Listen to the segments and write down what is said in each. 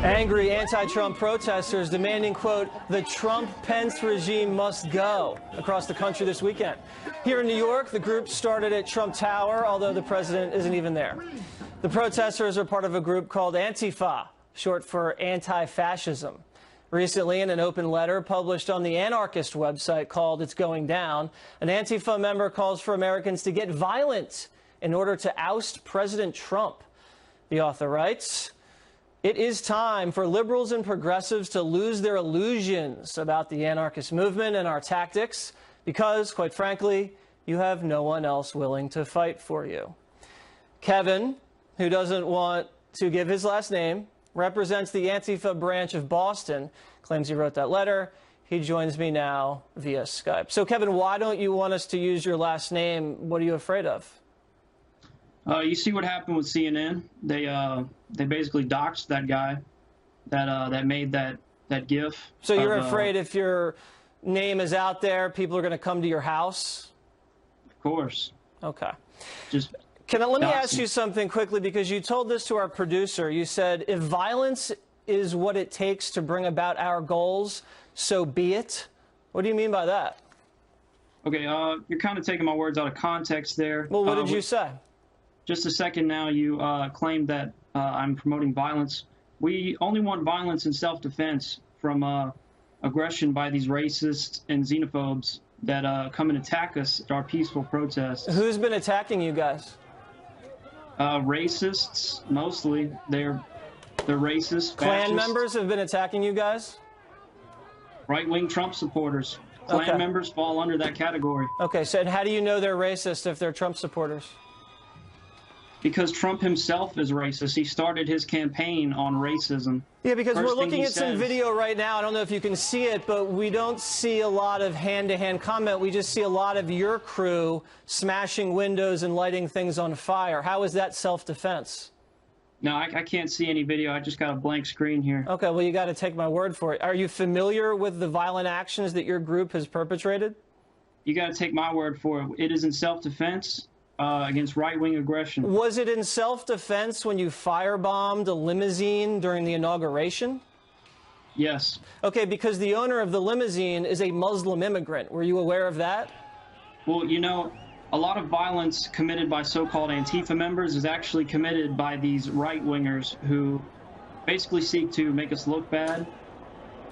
Angry anti-Trump protesters demanding, quote, the Trump-Pence regime must go across the country this weekend. Here in New York, the group started at Trump Tower, although the president isn't even there. The protesters are part of a group called Antifa, short for anti-fascism. Recently, in an open letter published on the anarchist website called It's Going Down, an Antifa member calls for Americans to get violent in order to oust President Trump. The author writes, it is time for liberals and progressives to lose their illusions about the anarchist movement and our tactics because, quite frankly, you have no one else willing to fight for you. Kevin, who doesn't want to give his last name, represents the Antifa branch of Boston, claims he wrote that letter. He joins me now via Skype. So, Kevin, why don't you want us to use your last name? What are you afraid of? You see what happened with CNN? They basically doxed that guy that made that GIF. So you're afraid if your name is out there, people are going to come to your house? Of course. Okay. Just let me ask you something quickly, because you told this to our producer. You said, if violence is what it takes to bring about our goals, so be it. What do you mean by that? Okay, you're kind of taking my words out of context there. Well, what did you say? Just a second now, you claimed that I'm promoting violence. We only want violence and self-defense from aggression by these racists and xenophobes that come and attack us at our peaceful protests. Who's been attacking you guys? Racists, mostly. They're racist. Klan members have been attacking you guys? Right-wing Trump supporters. Klan members fall under that category. Okay, so how do you know they're racist if they're Trump supporters? Because Trump himself is racist. He started his campaign on racism. Yeah, because we're looking at some video right now. I don't know if you can see it, but we don't see a lot of hand-to-hand combat. We just see a lot of your crew smashing windows and lighting things on fire. How is that self-defense? No, I can't see any video. I just got a blank screen here. Okay, well, you got to take my word for it. Are you familiar with the violent actions that your group has perpetrated? You got to take my word for it. It is in self-defense. Against right-wing aggression. Was it in self-defense when you firebombed a limousine during the inauguration? Yes. Okay, because the owner of the limousine is a Muslim immigrant. Were you aware of that? Well, you know, a lot of violence committed by so-called Antifa members is actually committed by these right-wingers who basically seek to make us look bad.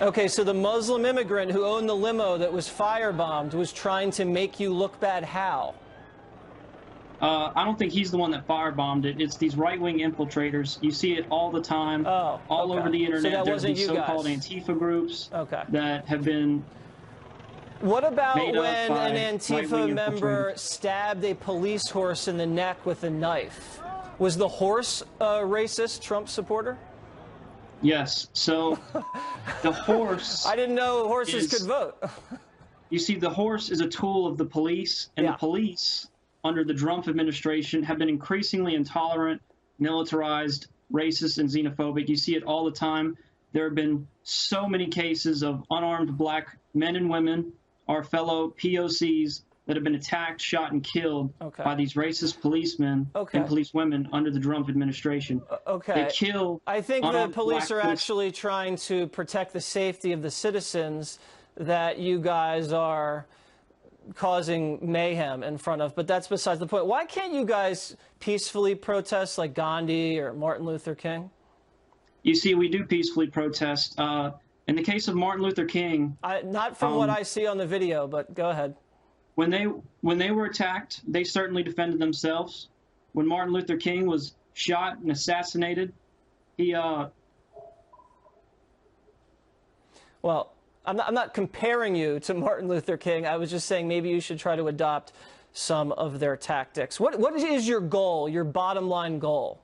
Okay, so the Muslim immigrant who owned the limo that was firebombed was trying to make you look bad. How? I don't think he's the one that firebombed it. It's these right-wing infiltrators. You see it all the time, all over the internet. So there's these so-called Antifa groups that have been. What about when an Antifa member stabbed a police horse in the neck with a knife? Was the horse a racist Trump supporter? Yes. So the horse. I didn't know horses could vote. You see, the horse is a tool of the police, and the police, under the Trump administration, have been increasingly intolerant, militarized, racist, and xenophobic. You see it all the time. There have been so many cases of unarmed black men and women, our fellow POCs, that have been attacked, shot, and killed by these racist policemen and policewomen under the Trump administration. They kill. I think the police are actually trying to protect the safety of the citizens that you guys are causing mayhem in front of, but that's besides the point. Why can't you guys peacefully protest like Gandhi or Martin Luther King? You see, we do peacefully protest. In the case of Martin Luther King, not from what I see on the video, but go ahead. When they were attacked, they certainly defended themselves. When Martin Luther King was shot and assassinated, he well, I'm not comparing you to Martin Luther King. I was just saying maybe you should try to adopt some of their tactics. What is your goal, your bottom line goal?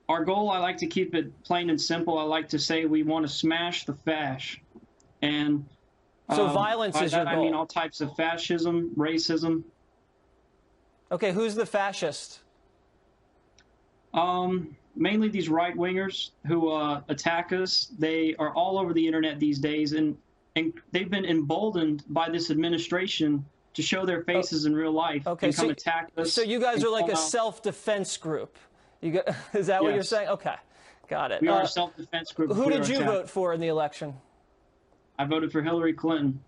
Our goal, I like to keep it plain and simple. I like to say we want to smash the fash. And so violence is your goal. I mean all types of fascism, racism. Okay, who's the fascist? Mainly these right-wingers who attack us. They are all over the internet these days, and they've been emboldened by this administration to show their faces in real life and come attack us. So you guys are like a self-defense group. Is that what you're saying? Okay. Got it. We are a self-defense group. Who did you vote for in the election? I voted for Hillary Clinton.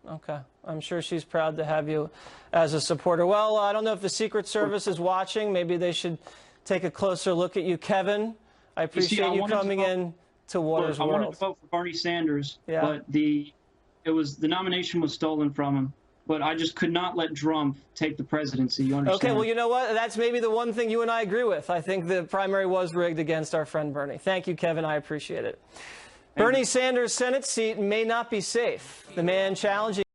Okay. I'm sure she's proud to have you as a supporter. Well, I don't know if the Secret Service is watching. Maybe they should take a closer look at you. Kevin, I appreciate you coming in to Waters World. I wanted to vote for Bernie Sanders, yeah. but the nomination was stolen from him. But I just could not let Trump take the presidency. You understand? Okay, well, you know what? That's maybe the one thing you and I agree with. I think the primary was rigged against our friend Bernie. Thank you, Kevin. I appreciate it. Bernie Sanders' Senate seat may not be safe. The man challenging